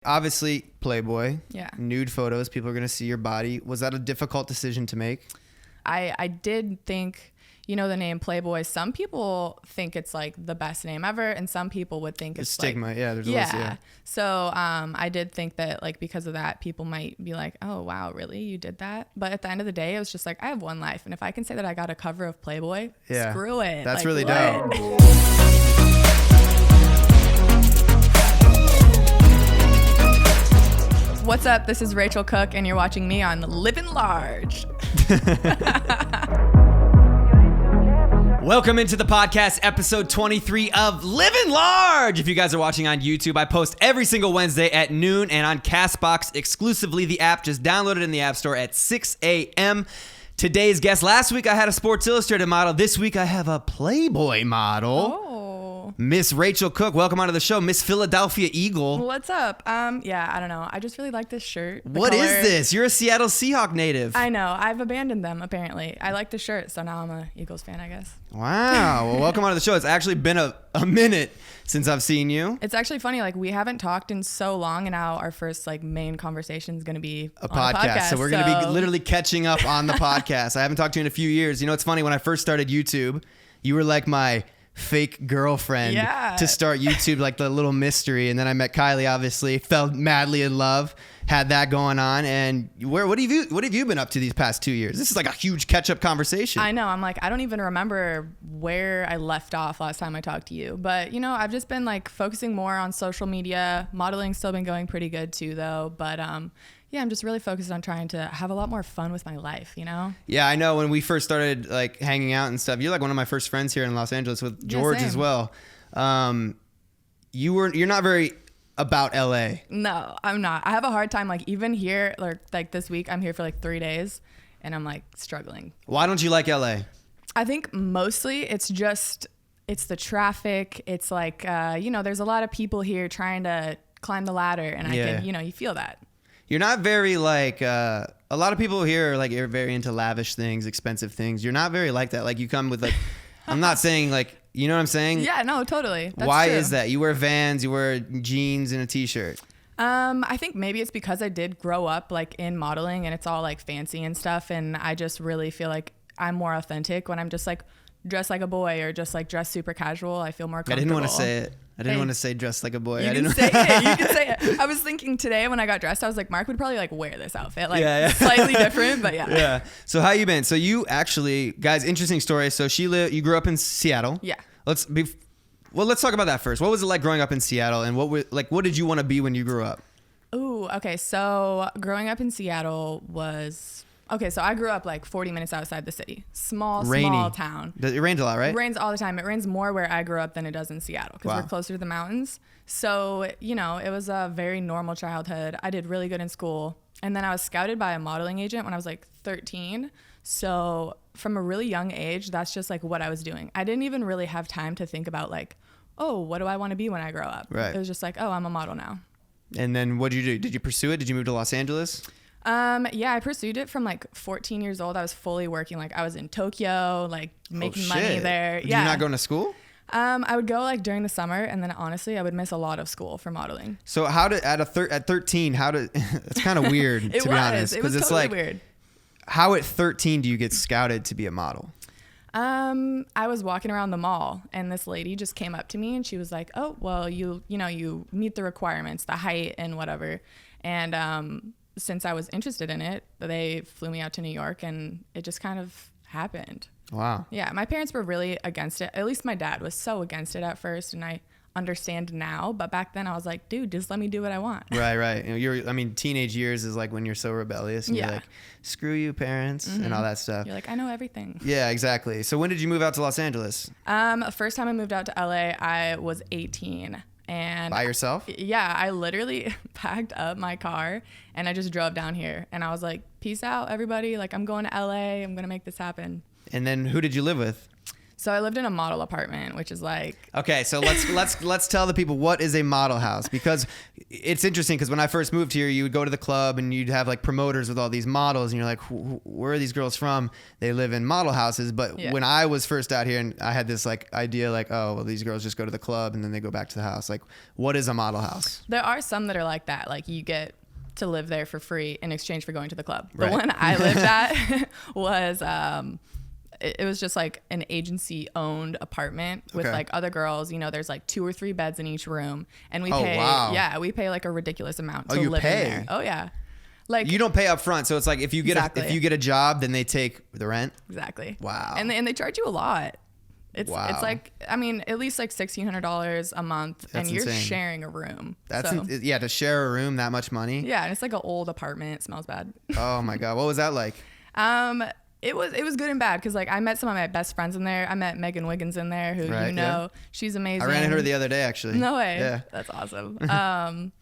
Obviously, Playboy. Yeah. Nude photos. People are going to see your body. Was that a difficult decision to make? I did think, the name Playboy, some people think it's like the best name ever, and some people would think it's stigma. like, There's a list, yeah. So I did think that like because of that, people might be like, oh wow, really, you did that? But at the end of the day, it was just like, I have one life, and if I can say that I got a cover of Playboy, screw it. That's like, really what? dope. What's up? This is Rachel Cook, and you're watching me on Livin Large. Welcome into the podcast, episode 23 of Livin Large. If you guys are watching on YouTube, I post every single Wednesday at noon and on CastBox exclusively. The app, just download it in the App Store at 6 a.m. Today's guest. Last week I had a Sports Illustrated model. This week I have a Playboy model. Oh. Miss Rachel Cook, welcome onto the show. Miss Philadelphia Eagle. What's up? I don't know. I just really like this shirt. What is this? You're a Seattle Seahawk native. I know. I've abandoned them, apparently. I like the shirt, so now I'm a Eagles fan, I guess. Wow. Well, welcome onto the show. It's actually been a minute since I've seen you. It's actually funny. Like, we haven't talked in so long, and now our first like main conversation is going to be a podcast. So we're going to be literally catching up on the podcast. I haven't talked to you in a few years. It's funny. When I first started YouTube, you were like my fake girlfriend to start YouTube, like the little mystery. And then I met Kylie, obviously, fell madly in love, had that going on. And what have you been up to these past 2 years? This is like a huge catch-up conversation. I know. I'm like, I don't even remember where I left off last time I talked to you. But, I've just been like focusing more on social media. Modeling's still been going pretty good too, though. But yeah, I'm just really focused on trying to have a lot more fun with my life, Yeah, I know. When we first started like hanging out and stuff, you're like one of my first friends here in Los Angeles with George as well. You're not very about LA. No, I'm not. I have a hard time, like even here, like this week, I'm here for like 3 days and I'm like struggling. Why don't you like LA? I think mostly it's the traffic. It's like, there's a lot of people here trying to climb the ladder and I can, you feel that. You're not very like, a lot of people here are like, you're very into lavish things, expensive things. You're not very like that. Like you come with like, I'm not saying like, you know what I'm saying? Yeah, no, totally. That's Why true. is that? You wear Vans, you wear jeans and a t-shirt. I think maybe it's because I did grow up like in modeling and it's all like fancy and stuff. And I just really feel like I'm more authentic when I'm just like dressed like a boy or just like dressed super casual. I feel more comfortable. I didn't want to say it. I didn't want to say dressed like a boy. You can say it. I was thinking today when I got dressed, I was like, Mark would probably like wear this outfit. Like slightly different, but yeah. Yeah. So how you been? So you actually, guys, interesting story. So you grew up in Seattle. Yeah. Let's talk about that first. What was it like growing up in Seattle and what did you want to be when you grew up? Ooh, okay. So growing up in Seattle was... Okay, so I grew up like 40 minutes outside the city. Small town. It rains a lot, right? It rains all the time. It rains more where I grew up than it does in Seattle because we're closer to the mountains. So, it was a very normal childhood. I did really good in school. And then I was scouted by a modeling agent when I was like 13. So from a really young age, that's just like what I was doing. I didn't even really have time to think about like, oh, what do I want to be when I grow up? Right. It was just like, oh, I'm a model now. And then what did you do? Did you pursue it? Did you move to Los Angeles? Yeah, I pursued it from like 14 years old. I was fully working. Like I was in Tokyo, like making money there. Did you not going to school? I would go like during the summer, and then honestly, I would miss a lot of school for modeling. So at 13, it's kind of weird to be honest, because it's totally weird. How at 13 do you get scouted to be a model? I was walking around the mall, and this lady just came up to me, and she was like, "Oh, well, you meet the requirements, the height and whatever," and since I was interested in it, they flew me out to New York and it just kind of happened. Wow. Yeah. My parents were really against it. At least my dad was so against it at first. And I understand now. But back then I was like, dude, just let me do what I want. Right. Teenage years is like when you're so rebellious and you're like, screw you parents and all that stuff. You're like, I know everything. Yeah, exactly. So when did you move out to Los Angeles? First time I moved out to LA, I was 18. And by yourself? Yeah, I literally packed up my car and I just drove down here and I was like, peace out everybody. Like I'm going to LA. I'm going to make this happen. And then who did you live with? So I lived in a model apartment, which is like... Okay, so let's tell the people, what is a model house? Because it's interesting, because when I first moved here, you would go to the club and you'd have like promoters with all these models, and you're like, where are these girls from? They live in model houses. But when I was first out here, and I had this like idea like, oh, well, these girls just go to the club and then they go back to the house. Like, what is a model house? There are some that are like that. Like, you get to live there for free in exchange for going to the club. The one I lived at was... it was just like an agency owned apartment with like other girls. You know, there's like 2 or 3 beds in each room, and we pay we pay like a ridiculous amount to live in there. Oh yeah. Like, you don't pay up front, so it's like if you get if you get a job, then they take the rent. Exactly. Wow. And they charge you a lot. It's like, I mean, at least like $1,600 a month. That's and you're insane. Sharing a room. That's to share a room that much money. Yeah, and it's like an old apartment. It smells bad. Oh my God, what was that like? It was good and bad, because like I met some of my best friends in there. I met Megan Wiggins in there, who she's amazing. I ran into her the other day, actually. No way. Yeah, that's awesome.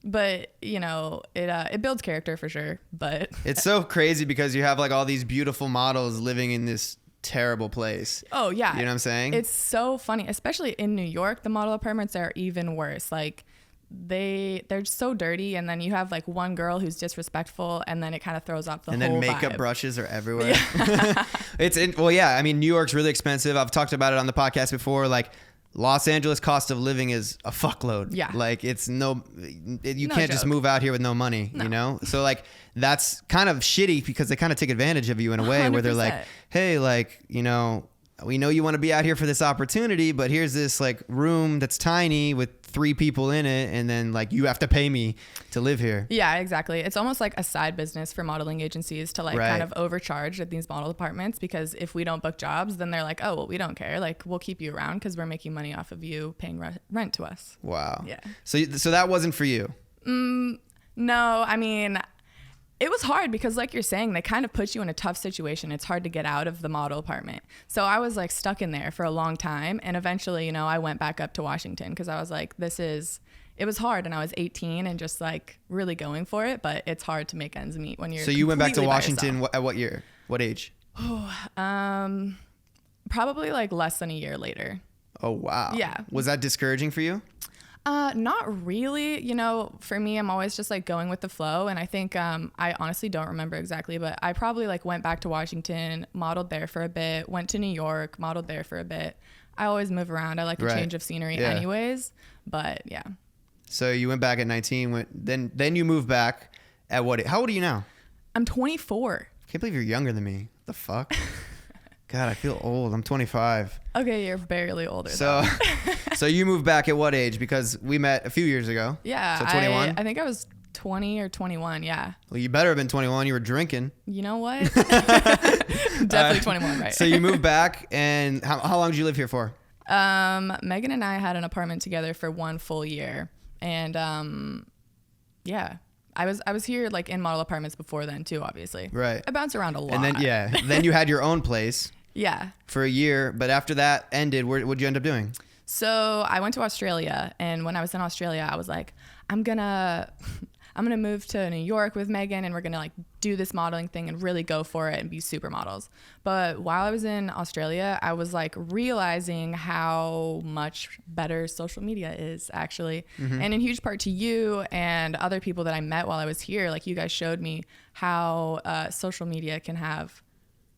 But you know, it builds character for sure. But it's so crazy because you have like all these beautiful models living in this terrible place. Oh yeah, you know what I'm saying? It's so funny, especially in New York. The model apartments are even worse. Like, they're so dirty, and then you have like one girl who's disrespectful, and then it kind of throws off the whole vibe. And then makeup brushes are everywhere. Yeah. I mean, New York's really expensive. I've talked about it on the podcast before. Like, Los Angeles cost of living is a fuckload. Yeah. Like, it's you can't just move out here with no money, you know? So like, that's kind of shitty, because they kind of take advantage of you in a way 100%. Where they're like, hey, like, you know, we know you want to be out here for this opportunity, but here's this like room that's tiny with 3 people in it, and then like you have to pay me to live here. Yeah, exactly. It's almost like a side business for modeling agencies to like kind of overcharge at these model apartments, because if we don't book jobs, then they're like, oh, well, we don't care. Like, we'll keep you around because we're making money off of you paying rent to us. Wow. Yeah. So that wasn't for you? No, I mean, it was hard because, like you're saying, they kind of put you in a tough situation. It's hard to get out of the model apartment. So I was like stuck in there for a long time. And eventually, you know, I went back up to Washington because I was like, it was hard. And I was 18 and just like really going for it. But it's hard to make ends meet when you're. So you went back to Washington at what year? What age? Probably like less than a year later. Oh, wow. Yeah. Was that discouraging for you? Not really. You know, for me, I'm always just like going with the flow. And I think, I honestly don't remember exactly, but I probably like went back to Washington, modeled there for a bit, went to New York, modeled there for a bit. I always move around. I like a change of scenery anyways, but yeah. So you went back at 19, then you moved back at what? How old are you now? I'm 24. I can't believe you're younger than me. What the fuck? God, I feel old. I'm 25. Okay, you're barely older. So you moved back at what age? Because we met a few years ago. Yeah. So 21? I think I was 20 or 21, yeah. Well, you better have been 21. You were drinking. You know what? Definitely 21, right? So you moved back, and how long did you live here for? Megan and I had an apartment together for 1 full year. And yeah. I was here like in model apartments before then too, obviously. Right. I bounced around a lot. And then you had your own place. Yeah. For a year, but after that ended, what'd you end up doing? So I went to Australia, and when I was in Australia, I was like, I'm gonna move to New York with Megan, and we're gonna like do this modeling thing and really go for it and be supermodels. But while I was in Australia, I was like realizing how much better social media is actually. Mm-hmm. And in huge part to you and other people that I met while I was here, like you guys showed me how social media can have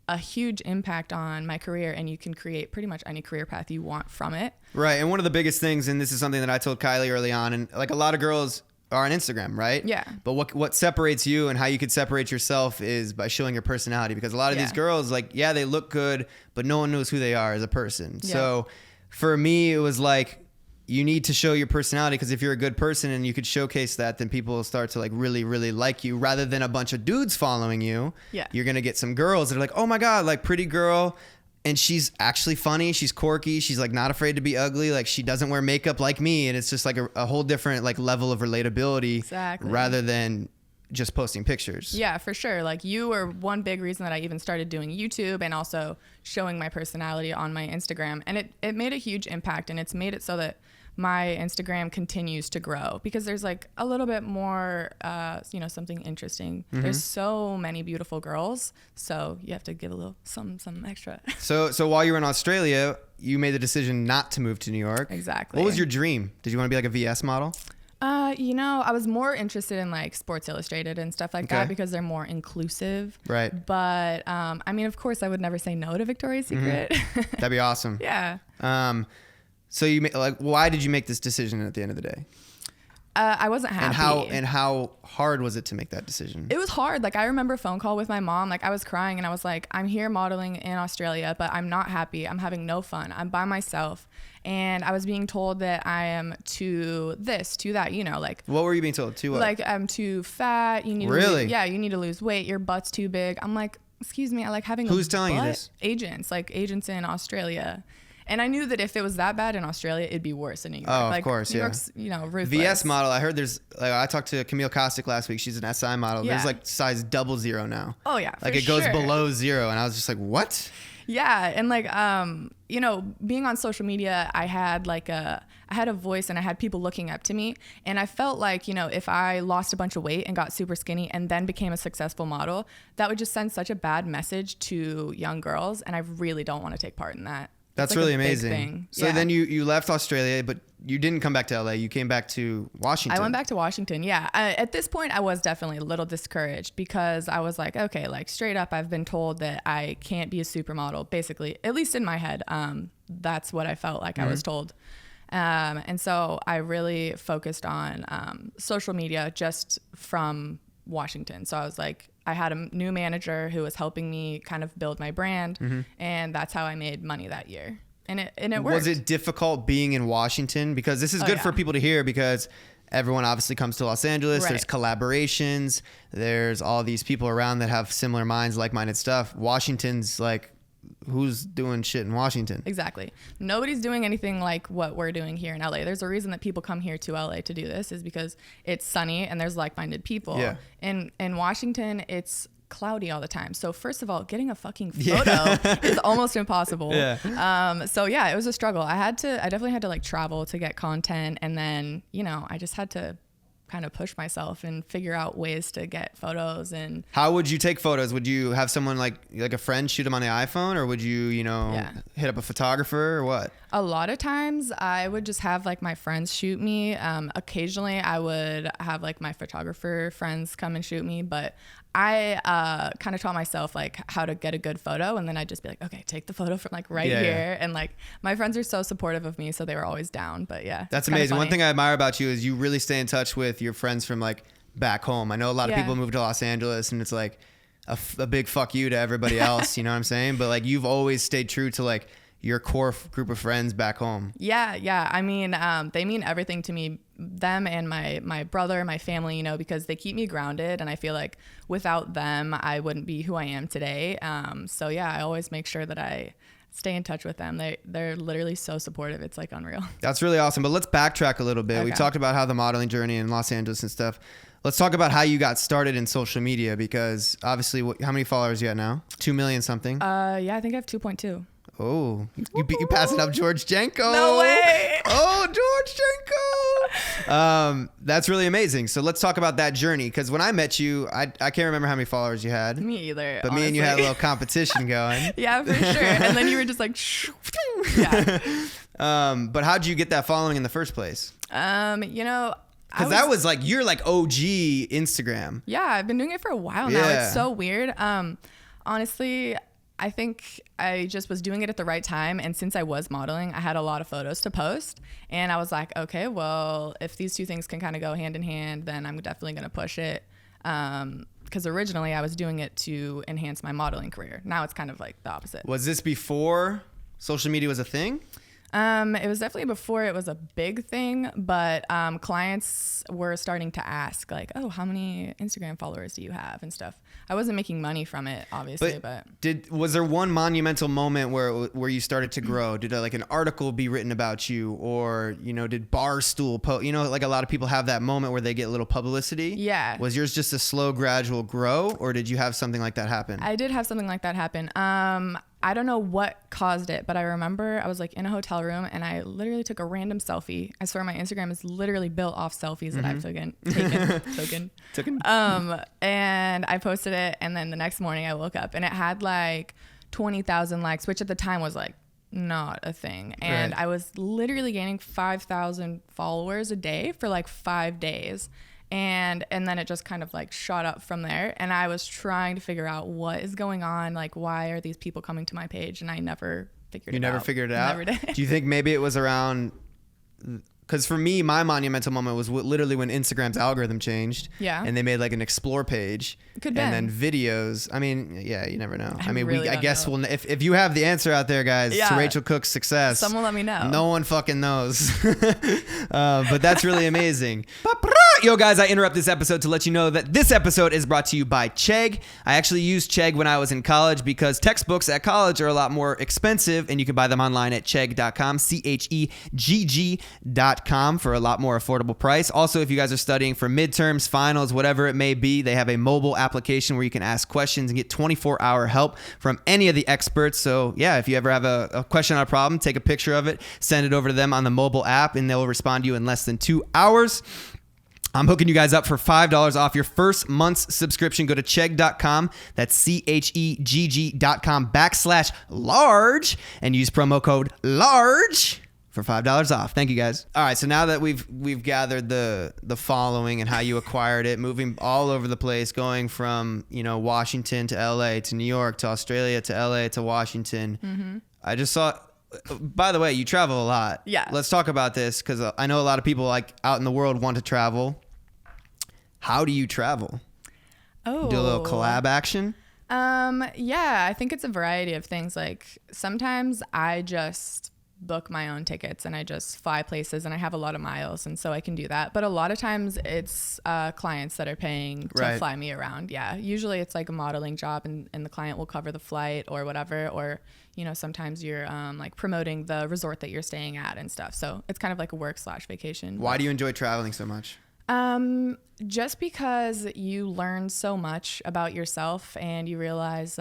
a huge impact on my career, and you can create pretty much any career path you want from it. Right. And one of the biggest things, and this is something that I told Kylie early on, and like a lot of girls are on Instagram, right? Yeah. But what separates you and how you could separate yourself is by showing your personality, because a lot of these girls, like, yeah, they look good, but no one knows who they are as a person. Yeah. So for me, it was like, you need to show your personality, because if you're a good person and you could showcase that, then people will start to like really, really like you, rather than a bunch of dudes following you. Yeah. You're going to get some girls that are like, oh my God, like pretty girl. And she's actually funny. She's quirky. She's like not afraid to be ugly. Like she doesn't wear makeup like me. And it's just like a whole different like level of relatability. Exactly. Rather than just posting pictures. Yeah, for sure. Like you were one big reason that I even started doing YouTube, and also showing my personality on my Instagram. And it made a huge impact, and it's made it so that my Instagram continues to grow because there's like a little bit more, something interesting. There's so many beautiful girls, so you have to give a little some extra. So while you were in Australia, you made the decision not to move to New York. Exactly. What was your dream? Did you want to be like a VS model? I was more interested in like Sports Illustrated and stuff like that because they're more inclusive. Right. But of course, I would never say no to Victoria's Secret. That'd be awesome. Yeah. So why did you make this decision at the end of the day? I wasn't happy. And how hard was it to make that decision? It was hard. Like, I remember a phone call with my mom. Like, I was crying and I was like, I'm here modeling in Australia, but I'm not happy. I'm having no fun. I'm by myself. And I was being told that I am too this, too that, like. What were you being told? To what? Like, I'm too fat. You need really? You need to lose weight. Your butt's too big. I'm like, excuse me. I like having Who's telling you this? Agents in Australia. And I knew that if it was that bad in Australia, it'd be worse in New York. Oh, of course, New York's, ruthless. VS model. I heard there's I talked to Camille Kostick last week. She's an SI model. Yeah. There's like size 00 now. Oh yeah, like it goes below 0, and I was just like, what? Yeah, and like being on social media, I had a voice and I had people looking up to me, and I felt like if I lost a bunch of weight and got super skinny and then became a successful model, that would just send such a bad message to young girls, and I really don't want to take part in that. That's like really amazing. So then you left Australia, but you didn't come back to LA. You came back to Washington. I went back to Washington. Yeah. At this point, I was definitely a little discouraged because I was like, okay, like straight up, I've been told that I can't be a supermodel, basically, at least in my head. That's what I felt like I was told. And so I really focused on social media just from Washington. So I was like, I had a new manager who was helping me kind of build my brand, and that's how I made money that year. And it worked. Was it difficult being in Washington? Because this is good for people to hear, because everyone obviously comes to Los Angeles. Right. There's collaborations. There's all these people around that have similar minds, like-minded stuff. Washington's like, who's doing shit in Washington? Exactly. Nobody's doing anything like what we're doing here in LA. There's a reason that people come here to LA to do this, is because it's sunny and there's like-minded people. Yeah. In Washington, it's cloudy all the time. So first of all, getting a fucking photo is almost impossible. Yeah. So yeah, it was a struggle. I definitely had to like travel to get content, and then, I just had to kind of push myself and figure out ways to get photos. And how would you take photos? Would you have someone like a friend shoot them on the iPhone, or would you hit up a photographer, or what? A lot of times I would just have like my friends shoot me. Occasionally I would have like my photographer friends come and shoot me, but I kind of taught myself like how to get a good photo, and then I'd just be like, okay, take the photo from like here. Yeah. And like my friends are so supportive of me, so they were always down. But yeah, that's amazing. One thing I admire about you is you really stay in touch with your friends from like back home. I know a lot of people move to Los Angeles, and it's like a big fuck you to everybody else. You know what I'm saying? But like you've always stayed true to like your core group of friends back home. Yeah. I mean, they mean everything to me, them and my brother, my family, because they keep me grounded, and I feel like without them, I wouldn't be who I am today. So yeah, I always make sure that I stay in touch with them. They're literally so supportive. It's like unreal. That's really awesome. But let's backtrack a little bit. Okay. We talked about how the modeling journey in Los Angeles and stuff. Let's talk about how you got started in social media, because obviously, how many followers you got now? 2 million something? Yeah, I think I have 2.2. Oh, you passing up George Jenko. No way. Oh, George Jenko. That's really amazing. So let's talk about that journey. Because when I met you, I can't remember how many followers you had. Me either. But honestly, me and you had a little competition going. Yeah, for sure. And then you were just like, yeah. But how'd you get that following in the first place? Because that was like, you're like OG Instagram. Yeah, I've been doing it for a while now. It's so weird. Honestly, I think I just was doing it at the right time. And since I was modeling, I had a lot of photos to post. And I was like, okay, well, if these two things can kind of go hand in hand, then I'm definitely going to push it. Because originally I was doing it to enhance my modeling career. Now it's kind of like the opposite. Was this before social media was a thing? It was definitely before it was a big thing, but clients were starting to ask like, oh, how many Instagram followers do you have and stuff. I wasn't making money from it, obviously, but was there one monumental moment where you started to grow? Did like an article be written about you, or did Barstool post? Like a lot of people have that moment where they get a little publicity. Yeah. Was yours just a slow, gradual grow, or did you have something like that happen? I did have something like that happen. I don't know what caused it, but I remember I was like in a hotel room and I literally took a random selfie. I swear my Instagram is literally built off selfies that I've taken. And I posted it, and then the next morning I woke up and it had like 20,000 likes, which at the time was like not a thing. And I was literally gaining 5,000 followers a day for like 5 days. And then it just kind of like shot up from there. And I was trying to figure out what is going on. Like, why are these people coming to my page? And I never figured it out. You never figured it out? Never did. Do you think maybe it was around... Because for me, my monumental moment was literally when Instagram's algorithm changed. Yeah. And they made like an explore page. Could be. And then videos. I mean, yeah, you never know. I mean, really I guess we'll, if you have the answer out there, guys, to Rachel Cook's success. Someone let me know. No one fucking knows. But that's really amazing. Yo, guys, I interrupt this episode to let you know that this episode is brought to you by Chegg. I actually used Chegg when I was in college because textbooks at college are a lot more expensive, and you can buy them online at chegg.com, Chegg.com, for a lot more affordable price. Also, if you guys are studying for midterms, finals, whatever it may be, they have a mobile application where you can ask questions and get 24-hour help from any of the experts. So yeah, if you ever have a question or a problem, take a picture of it, send it over to them on the mobile app, and they'll respond to you in less than 2 hours. I'm hooking you guys up for $5 off your first month's subscription. Go to chegg.com. That's Chegg.com/large and use promo code LARGE for $5 off. Thank you, guys. All right, so now that we've gathered the following and how you acquired it, moving all over the place, going from, you know, Washington to LA to New York to Australia to LA to Washington. Mm-hmm. I just saw... By the way, you travel a lot. Yeah. Let's talk about this because I know a lot of people like out in the world want to travel. How do you travel? Oh. Do a little collab action? Yeah, I think it's a variety of things. Like sometimes I just book my own tickets and I just fly places, and I have a lot of miles, and so I can do that. But a lot of times it's clients that are paying to fly me around. Yeah, usually it's like a modeling job, and the client will cover the flight or whatever, or you know, sometimes you're like promoting the resort that you're staying at and stuff. So it's kind of like a work/vacation. Why do you enjoy traveling so much? Just because you learn so much about yourself, and you realize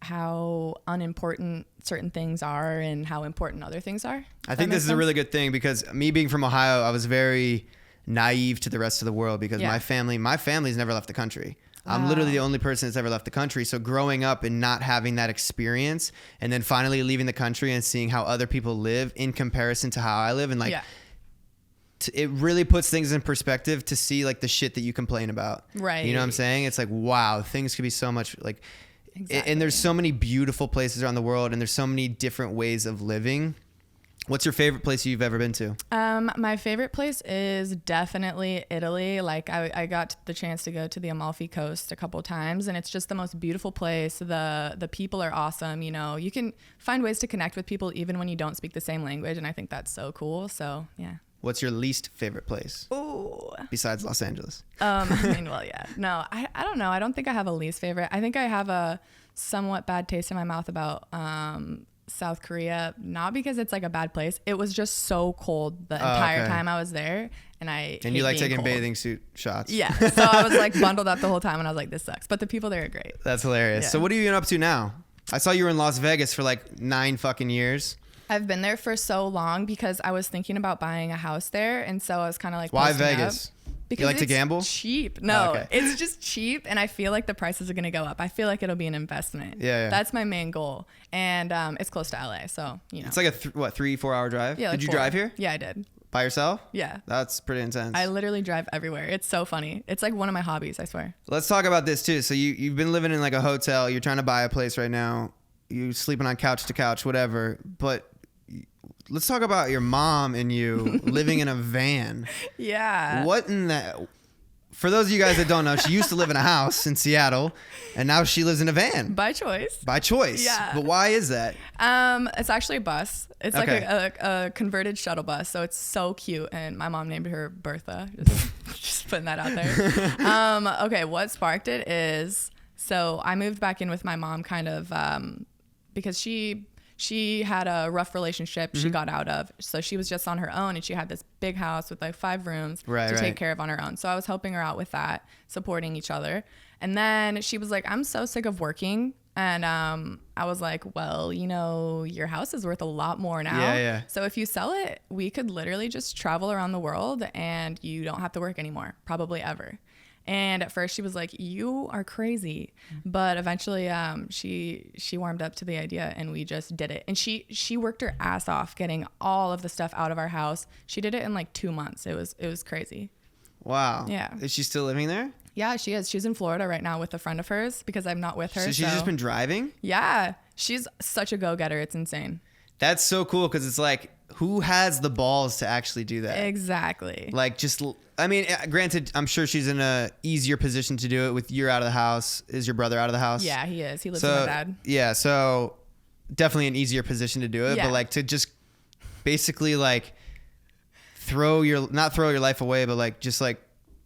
how unimportant certain things are and how important other things are. I think this is a really good thing because me being from Ohio, I was very naive to the rest of the world because my family's never left the country. I'm literally the only person that's ever left the country. So growing up and not having that experience, and then finally leaving the country and seeing how other people live in comparison to how I live, and like it really puts things in perspective to see like the shit that you complain about. Right. You know what I'm saying? It's like, wow, things could be so much like, and there's so many beautiful places around the world, and there's so many different ways of living. What's your favorite place you've ever been to? My favorite place is definitely Italy. Like I got the chance to go to the Amalfi Coast a couple times, and it's just the most beautiful place. The people are awesome. You know, you can find ways to connect with people even when you don't speak the same language, and I think that's so cool. So yeah. What's your least favorite place? Ooh. Besides Los Angeles. I mean, well, yeah. No, I don't know. I don't think I have a least favorite. I think I have a somewhat bad taste in my mouth about South Korea, not because it's like a bad place. It was just so cold the entire time I was there, and you like taking cold. Bathing suit shots. Yeah, so I was like bundled up the whole time, and I was like, this sucks. But the people there are great. That's hilarious. Yeah. So what are you up to now? I saw you were in Las Vegas for like 9 fucking years. I've been there for so long because I was thinking about buying a house there, and so I was kind of like, why Vegas? Because you like to gamble? Cheap. No, it's just cheap, and I feel like the prices are going to go up. I feel like it'll be an investment. Yeah. That's my main goal, and it's close to LA, so you know. It's like a 3-4 hour drive. Yeah. Did you drive here? Yeah, I did. By yourself? Yeah. That's pretty intense. I literally drive everywhere. It's so funny. It's like one of my hobbies, I swear. Let's talk about this too. So you've been living in like a hotel. You're trying to buy a place right now. You're sleeping on couch to couch, whatever. But let's talk about your mom and you living in a van. Yeah. What in that? For those of you guys that don't know, she used to live in a house in Seattle, and now she lives in a van. By choice. By choice. Yeah. But why is that? It's actually a bus. It's like a converted shuttle bus, so it's so cute. And my mom named her Bertha. Just putting that out there. Okay, what sparked it is, so I moved back in with my mom kind of because she had a rough relationship she got out of. So she was just on her own, and she had this big house with like 5 rooms to take care of on her own. So I was helping her out with that, supporting each other. And then she was like, I'm so sick of working. And I was like, well, you know, your house is worth a lot more now. Yeah. So if you sell it, we could literally just travel around the world and you don't have to work anymore, probably ever. And at first she was like, you are crazy. But eventually she warmed up to the idea and we just did it. And she worked her ass off getting all of the stuff out of our house. She did it in like 2 months. It was crazy. Wow. Yeah. Is she still living there? Yeah, she is. She's in Florida right now with a friend of hers because I'm not with her. So she's just been driving? Yeah. She's such a go-getter. It's insane. That's so cool because it's like, who has the balls to actually do that? Exactly. Like, just, I mean, granted, I'm sure she's in a easier position to do it with you're out of the house. Is your brother out of the house? Yeah, he is. He lives with my dad. Yeah, so definitely an easier position to do it. Yeah. But like to just basically like not throw your life away, but like just like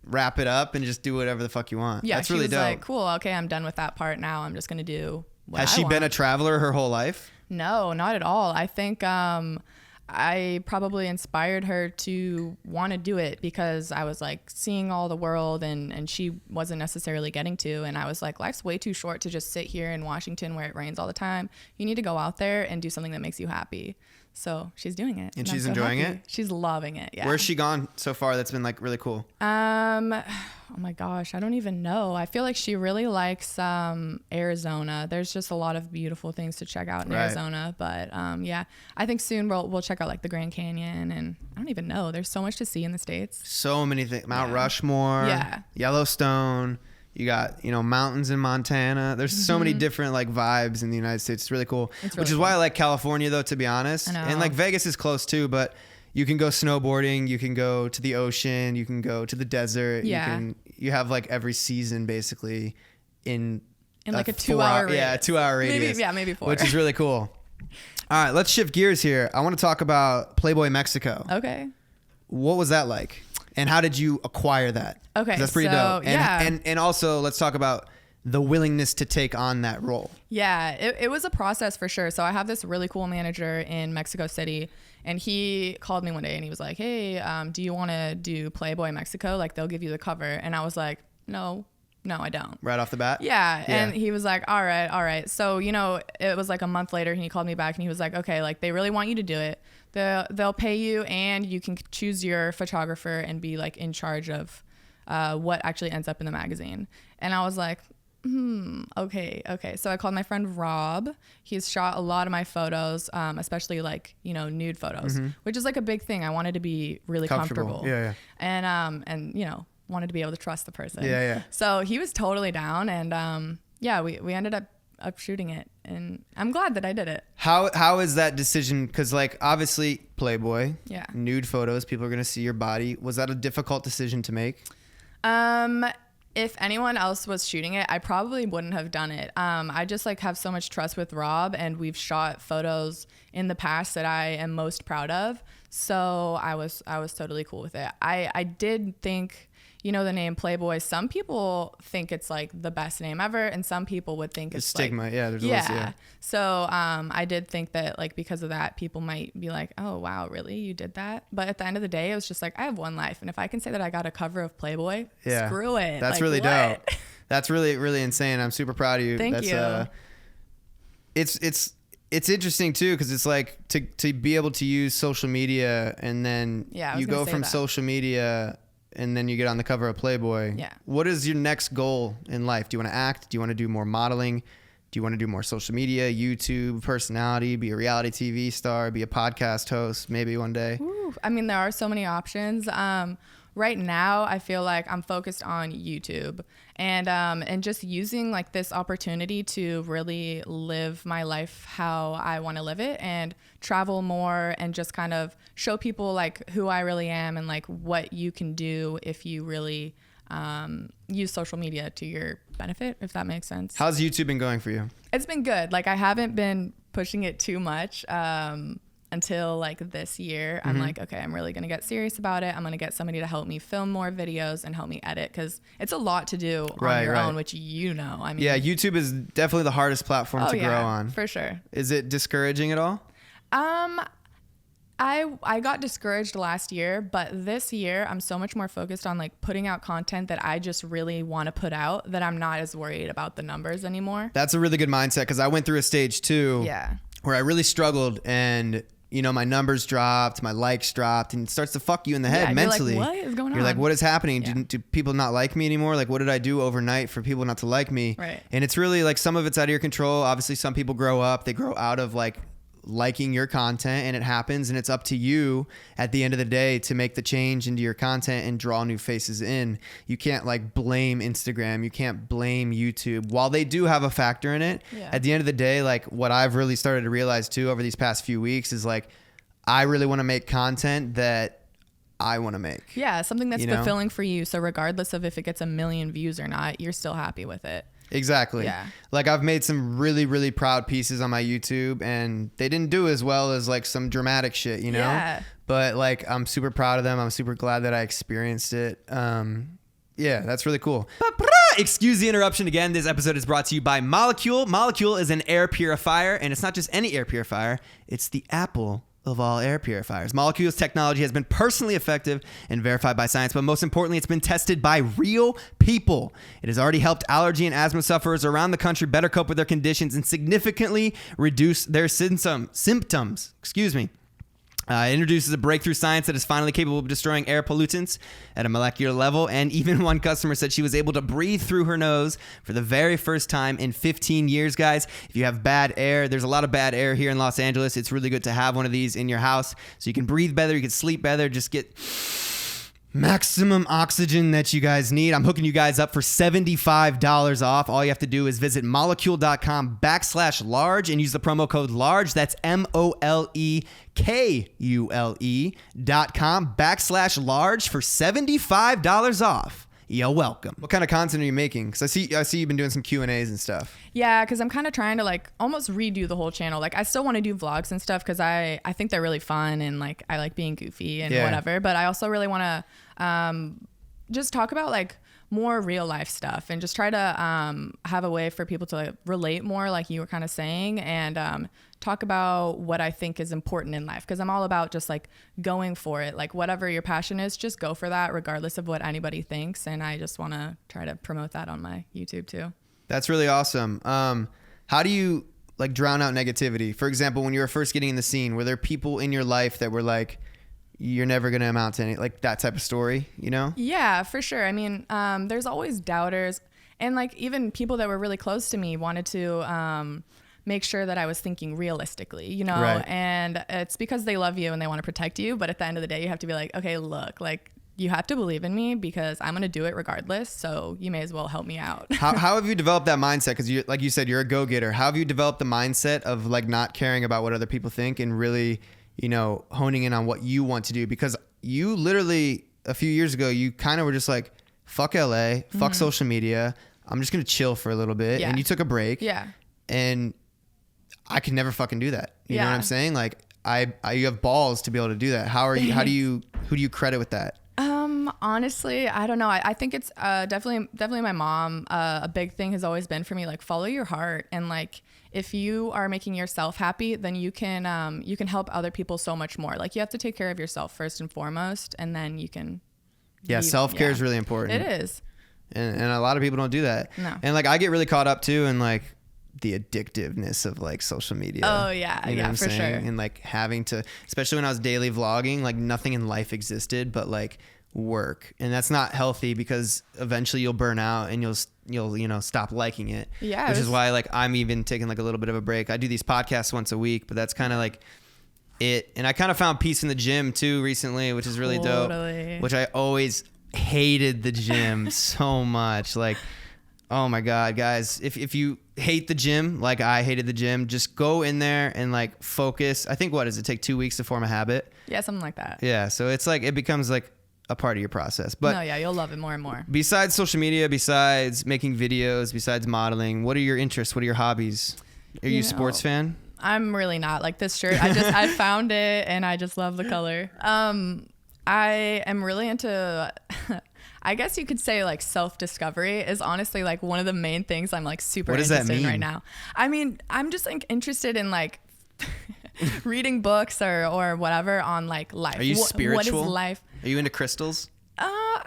wrap it up and just do whatever the fuck you want. Yeah, that's really she was dope. like, cool, okay, I'm done with that part now. I'm just going to do what Has I she want. been a traveler her whole life? No, not at all. I think I probably inspired her to want to do it because I was like seeing all the world and she wasn't necessarily getting to. And I was like, life's way too short to just sit here in Washington where it rains all the time. You need to go out there and do something that makes you happy. So she's doing it. And she's enjoying it? She's loving it. Yeah. Where's she gone so far that's been like really cool? Oh my gosh, I don't even know. I feel like she really likes Arizona. There's just a lot of beautiful things to check out in Arizona. But yeah, I think soon we'll check out like the Grand Canyon and I don't even know. There's so much to see in the States. So many things. Mount Rushmore, Yellowstone. You got, you know, mountains in Montana. There's so many different like vibes in the United States. It's really cool. Which is why I like California though, to be honest. I know. And like Vegas is close too, but you can go snowboarding, you can go to the ocean, you can go to the desert. Yeah. You have like every season basically in like a 2 hour radius. Yeah, 2 hour radius. Maybe 4. Which is really cool. All right, let's shift gears here. I want to talk about Playboy Mexico. Okay. What was that like? And how did you acquire that? Okay, that's pretty dope. And, yeah. and also let's talk about the willingness to take on that role. Yeah, it was a process for sure. So I have this really cool manager in Mexico City and he called me one day and he was like, hey, do you want to do Playboy Mexico? Like they'll give you the cover. And I was like, no, I don't. Right off the bat? Yeah. And he was like, all right. So, you know, it was like a month later and he called me back and he was like, okay, like they really want you to do it. They'll pay you and you can choose your photographer and be like in charge of what actually ends up in the magazine. And I was like, okay. So I called my friend Rob. He's shot a lot of my photos, especially like, you know, nude photos, which is like a big thing. I wanted to be really comfortable. Yeah. And, you know, wanted to be able to trust the person. Yeah. So he was totally down. And yeah, we ended up shooting it and I'm glad that I did it. How is that decision? Because like obviously Playboy, nude photos, people are going to see your body. Was that a difficult decision to make? If anyone else was shooting it, I probably wouldn't have done it. I just like have so much trust with Rob and we've shot photos in the past that I am most proud of. So I was totally cool with it. I did think, you know, the name Playboy, some people think it's like the best name ever and some people would think it's stigma. Like, there's a list, So I did think that like because of that people might be like, oh wow, really, you did that? But at the end of the day it was just like I have one life and if I can say that I got a cover of Playboy, screw it. That's like, really what? dope. That's really, really insane. I'm super proud of you. Thank you. It's interesting too because it's like to be able to use social media and then you go from social media and then you get on the cover of Playboy. Yeah. What is your next goal in life? Do you want to act? Do you want to do more modeling? Do you want to do more social media, YouTube personality, be a reality TV star, be a podcast host maybe one day? Ooh, I mean, there are so many options. Right now, I feel like I'm focused on YouTube and just using like this opportunity to really live my life how I want to live it and travel more and just kind of show people like who I really am and like what you can do if you really use social media to your benefit, if that makes sense. How's YouTube been going for you? It's been good. Like I haven't been pushing it too much. Until like this year, I'm like, okay, I'm really going to get serious about it. I'm going to get somebody to help me film more videos and help me edit because it's a lot to do on your own, which you know. I mean, yeah, YouTube is definitely the hardest platform to grow on. For sure. Is it discouraging at all? I got discouraged last year, but this year I'm so much more focused on like putting out content that I just really want to put out, that I'm not as worried about the numbers anymore. That's a really good mindset, because I went through a stage too, where I really struggled, and you know, my numbers dropped, my likes dropped, and it starts to fuck you in the head mentally. You're like, what is going on? You're like, what is happening? Do people not like me anymore? Like, what did I do overnight for people not to like me? Right. And it's really like, some of it's out of your control. Obviously, some people grow up, they grow out of like liking your content, and it happens, and it's up to you at the end of the day to make the change into your content and draw new faces in. You can't like blame Instagram, you can't blame YouTube. While they do have a factor in it, at the end of the day, like what I've really started to realize too over these past few weeks is like, I really want to make content that I want to make. Yeah, something that's fulfilling for you. So regardless of if it gets 1 million views or not, you're still happy with it. Exactly. Yeah. Like I've made some really, really proud pieces on my YouTube, and they didn't do as well as like some dramatic shit, you know? Yeah. But like, I'm super proud of them. I'm super glad that I experienced it. Yeah, that's really cool. Excuse the interruption again. This episode is brought to you by Molecule. Molecule is an air purifier, and it's not just any air purifier. It's the Apple of all air purifiers. Molecule's technology has been personally effective and verified by science, but most importantly, it's been tested by real people. It has already helped allergy and asthma sufferers around the country better cope with their conditions and significantly reduce their symptoms. It introduces a breakthrough science that is finally capable of destroying air pollutants at a molecular level. And even one customer said she was able to breathe through her nose for the very first time in 15 years, guys. If you have bad air, there's a lot of bad air here in Los Angeles. It's really good to have one of these in your house so you can breathe better, you can sleep better, just get maximum oxygen that you guys need. I'm hooking you guys up for $75 off. All you have to do is visit molecule.com/large and use the promo code large. That's MOLEKULE.com/large for $75 off. You're welcome. What kind of content are you making? Because I see you've been doing some Q&As and stuff. Yeah, because I'm kind of trying to like almost redo the whole channel. Like I still want to do vlogs and stuff because I think they're really fun, and like I like being goofy and whatever. But I also really want to just talk about like more real life stuff, and just try to have a way for people to like relate more, like you were kind of saying, and talk about what I think is important in life, because I'm all about just like going for it. Like whatever your passion is, just go for that regardless of what anybody thinks. And I just want to try to promote that on my YouTube too. That's really awesome. How do you like drown out negativity? For example, when you were first getting in the scene, were there people in your life that were like, you're never going to amount to any, like that type of story, you know? Yeah, for sure. I mean, there's always doubters, and like even people that were really close to me wanted to make sure that I was thinking realistically, you know? Right. And it's because they love you and they want to protect you. But at the end of the day, you have to be like, okay, look, like you have to believe in me because I'm going to do it regardless. So you may as well help me out. How have you developed that mindset? Because you, like you said, you're a go-getter. How have you developed the mindset of like not caring about what other people think and really, you know, honing in on what you want to do? Because you literally a few years ago, you kind of were just like, fuck LA, fuck social media. I'm just going to chill for a little bit. Yeah. And you took a break. Yeah. And I could never fucking do that. You know what I'm saying? Like you have balls to be able to do that. Who do you credit with that? Honestly, I don't know. I think it's definitely my mom. A big thing has always been for me, like follow your heart, and like if you are making yourself happy, then you can help other people so much more. Like you have to take care of yourself first and foremost, and then you can. Yeah, self-care is really important. It is. And a lot of people don't do that. No. And like I get really caught up too in like the addictiveness of like social media. Oh yeah, you know yeah, what I'm for saying? sure. And like having to, especially when I was daily vlogging, like nothing in life existed but like work, and that's not healthy because eventually you'll burn out and you'll you know stop liking it. Yeah, which is why like I'm even taking like a little bit of a break. I do these podcasts once a week, but that's kind of like it. And I kind of found peace in the gym too recently, which is really dope. Which I always hated the gym so much. Like, oh my God, guys, if you hate the gym like I hated the gym, just go in there and like focus. I think what does it take 2 weeks to form a habit? Yeah, something like that. Yeah, so it's like it becomes like a part of your process. But no, yeah, you'll love it more and more. Besides social media, besides making videos, besides modeling, what are your interests? What are your hobbies? Are you a sports fan? I'm really not. Like this shirt, I found it and I just love the color. I am really into I guess you could say like self-discovery is honestly like one of the main things I'm like super interested in right now. I mean, I'm just like interested in like reading books or whatever on like life. Are you spiritual? What is life? Are you into crystals?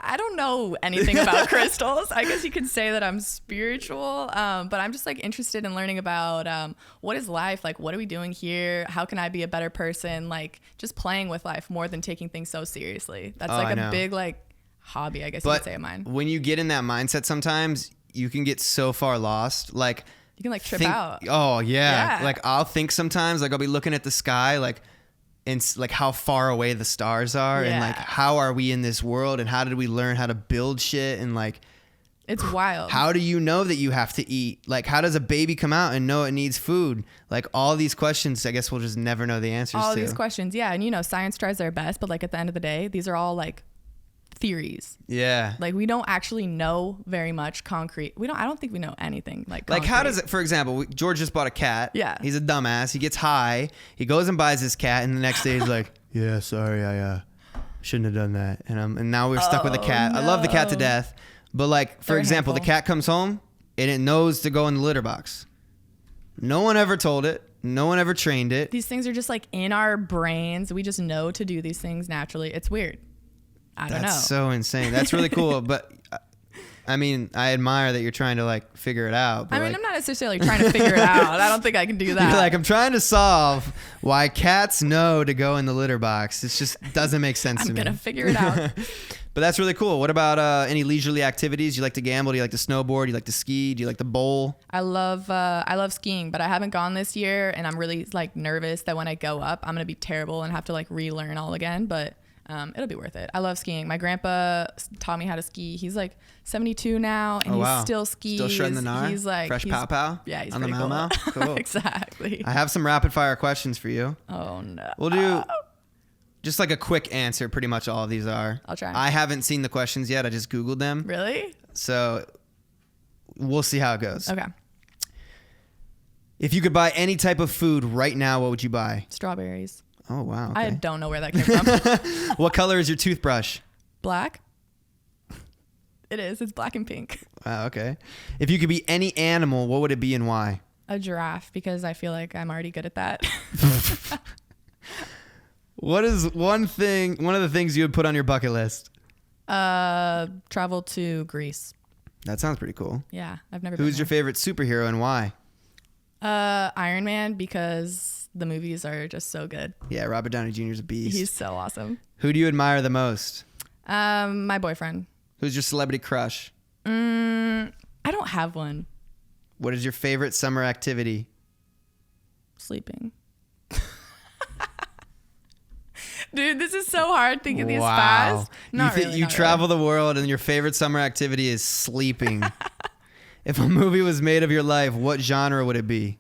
I don't know anything about crystals. I guess you could say that I'm spiritual, but I'm just like interested in learning about what is life, like what are we doing here? How can I be a better person? Like just playing with life more than taking things so seriously. That's like a big like hobby, I guess you could say, of mine. When you get in that mindset, sometimes you can get so far lost. Like you can like trip out. Oh yeah. Like I'll think sometimes, like I'll be looking at the sky, like. And like how far away the stars are and like how are we in this world and how did we learn how to build shit and like it's wild. How do you know that you have to eat? Like how does a baby come out and know it needs food? Like all these questions I guess we'll just never know the answers to. All these questions, yeah. And you know, science tries their best, but like at the end of the day, these are all like theories. Yeah. Like we don't actually know very much concrete. I don't think we know anything like concrete. Like how does it, for example, George just bought a cat. Yeah. He's a dumbass. He gets high. He goes and buys his cat and the next day he's like, yeah, sorry, I shouldn't have done that. And now we're stuck with the cat. No. I love the cat to death. But like, for example, the cat comes home and it knows to go in the litter box. No one ever told it. No one ever trained it. These things are just like in our brains. We just know to do these things naturally. It's weird. I don't know. That's so insane. That's really cool. But I mean, I admire that you're trying to like figure it out. But I mean, I'm not necessarily trying to figure it out. I don't think I can do that. You're like, I'm trying to solve why cats know to go in the litter box. It just doesn't make sense to me. I'm going to figure it out. But that's really cool. What about any leisurely activities? You like to gamble? Do you like to snowboard? Do you like to ski? Do you like to bowl? I love skiing, but I haven't gone this year and I'm really like nervous that when I go up, I'm going to be terrible and have to like relearn all again. But it'll be worth it. I love skiing. My grandpa taught me how to ski. He's like 72 now, and he still skis. Still shredding the gnar? He's like fresh pow pow. Yeah, he's on the pretty cool. Cool. Exactly. I have some rapid fire questions for you. Oh no. We'll do just like a quick answer. Pretty much all of these are. I'll try. I haven't seen the questions yet. I just Googled them. Really? So we'll see how it goes. Okay. If you could buy any type of food right now, what would you buy? Strawberries. Oh, wow. Okay. I don't know where that came from. What color is your toothbrush? Black. It is. It's black and pink. Wow, okay. If you could be any animal, what would it be and why? A giraffe, because I feel like I'm already good at that. What is one of the things you would put on your bucket list? Travel to Greece. That sounds pretty cool. Yeah, I've never been Who's your favorite superhero and why? Iron Man, because the movies are just so good. Yeah, Robert Downey Jr. is a beast. He's so awesome. Who do you admire the most? My boyfriend. Who's your celebrity crush? I don't have one. What is your favorite summer activity? Sleeping. Dude, this is so hard thinking these fast. Not really. You travel the world and your favorite summer activity is sleeping. If a movie was made of your life, what genre would it be?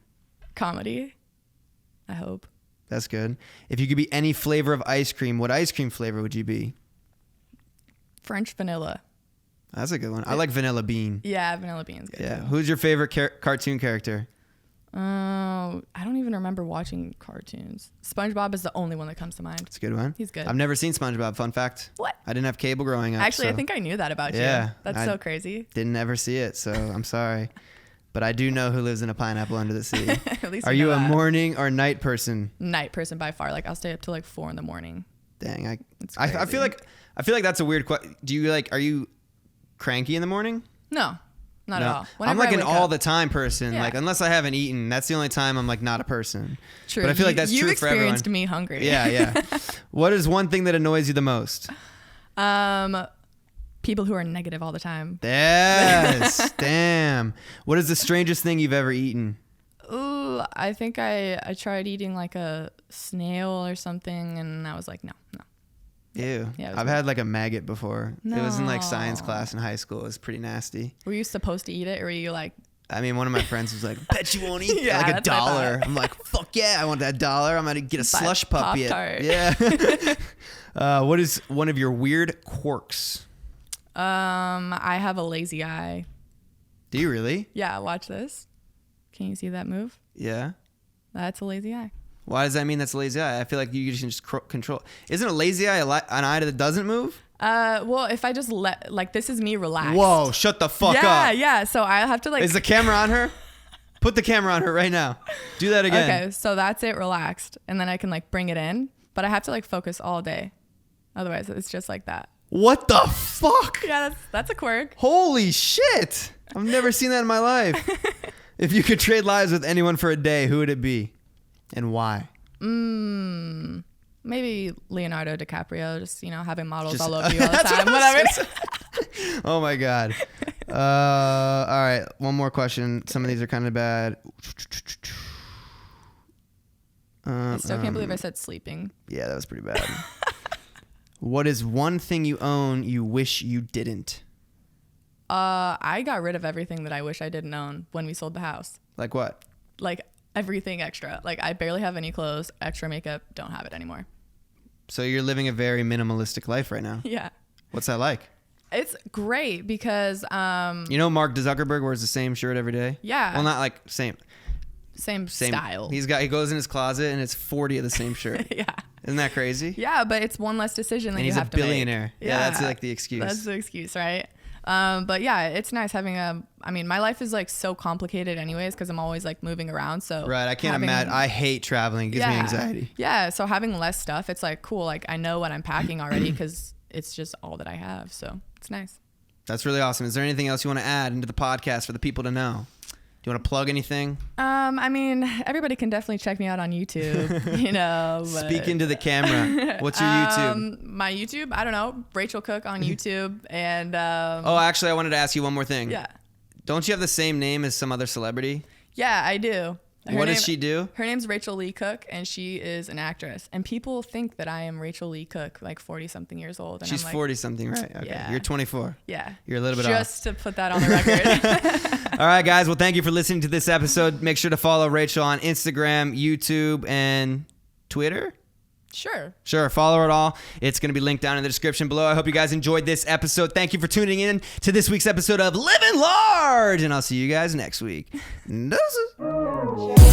Comedy. I hope. That's good. If you could be any flavor of ice cream, what ice cream flavor would you be? French vanilla. That's a good one. I like vanilla bean. Yeah, vanilla bean's good. Yeah. Too. Who's your favorite cartoon character? I don't even remember watching cartoons. SpongeBob is the only one that comes to mind. It's a good one. He's good. I've never seen SpongeBob. Fun fact. What? I didn't have cable growing up. Actually, I think I knew that about you. Yeah. That's so crazy. Didn't ever see it, so I'm sorry. But I do know who lives in a pineapple under the sea. At least Are you a morning or night person? Night person by far. Like I'll stay up till like 4 a.m. Dang, I feel like that's a weird question. Are you cranky in the morning? No. Not at all. I'm like an all the time person. Yeah. Like unless I haven't eaten, that's the only time I'm like not a person. True. But I feel like that's true for everyone. You've experienced me hungry. Yeah. What is one thing that annoys you the most? People who are negative all the time. Yes. Damn. What is the strangest thing you've ever eaten? Ooh, I think I tried eating like a snail or something, and I was like, no. Ew. Yeah, I've had like a maggot before. No. It was in like science class in high school. It was pretty nasty. Were you supposed to eat it, or were you like... I mean, one of my friends was like, bet you won't eat yeah, like $1. I'm like, fuck yeah, I want that $1. I'm going to get a slush puppy. Yeah. What is one of your weird quirks? I have a lazy eye. Do you really? Yeah, watch this. Can you see that move? Yeah. That's a lazy eye. Why does that mean that's a lazy eye? I feel like you can just control. Isn't a lazy eye an eye that doesn't move? Well, if I just this is me relaxed. Whoa, shut the fuck up. Yeah. So I have to like. Is the camera on her? Put the camera on her right now. Do that again. Okay, so that's it, relaxed. And then I can like bring it in, but I have to like focus all day. Otherwise, it's just like that. What the fuck? Yeah, that's a quirk. Holy shit. I've never seen that in my life. If you could trade lives with anyone for a day, who would it be? And why? Maybe Leonardo DiCaprio, just, you know, having models all over you all the time. Whatever. Oh my God. All right. One more question. Some of these are kind of bad. I still can't believe I said sleeping. Yeah, that was pretty bad. What is one thing you own you wish you didn't? I got rid of everything that I wish I didn't own when we sold the house. Like what? Like everything extra. Like I barely have any clothes, extra makeup, don't have it anymore. So you're living a very minimalistic life right now. Yeah. What's that like? It's great because you know Mark Zuckerberg wears the same shirt every day? Yeah. Well, not like same style. He goes in his closet and it's 40 of the same shirt. Yeah. Isn't that crazy? Yeah, but it's one less decision that you have to make. And he's a billionaire. Yeah, that's like the excuse. That's the excuse, right? But yeah, it's nice having I mean, my life is like so complicated anyways because I'm always like moving around. So right, I can't imagine. I hate traveling. It gives me anxiety. Yeah, so having less stuff, it's like cool. Like I know what I'm packing already because it's just all that I have. So it's nice. That's really awesome. Is there anything else you want to add into the podcast for the people to know? Do you want to plug anything? I mean, everybody can definitely check me out on YouTube, you know. But, speak into the camera. What's your YouTube? My YouTube? I don't know. Rachel Cook on YouTube. And oh, actually, I wanted to ask you one more thing. Yeah. Don't you have the same name as some other celebrity? Yeah, I do. What does she do? Her name's Rachel Lee Cook, and she is an actress. And people think that I am Rachel Lee Cook, like 40-something years old. And she's I'm like, 40-something, right? Okay. Yeah. You're 24. Yeah. You're a little bit Just off. to put that on the record. All right, guys. Well, thank you for listening to this episode. Make sure to follow Rachel on Instagram, YouTube, and Twitter. Sure. Follow it all. It's going to be linked down in the description below. I hope you guys enjoyed this episode. Thank you for tuning in to this week's episode of Livin' Large. And I'll see you guys next week. Deuces.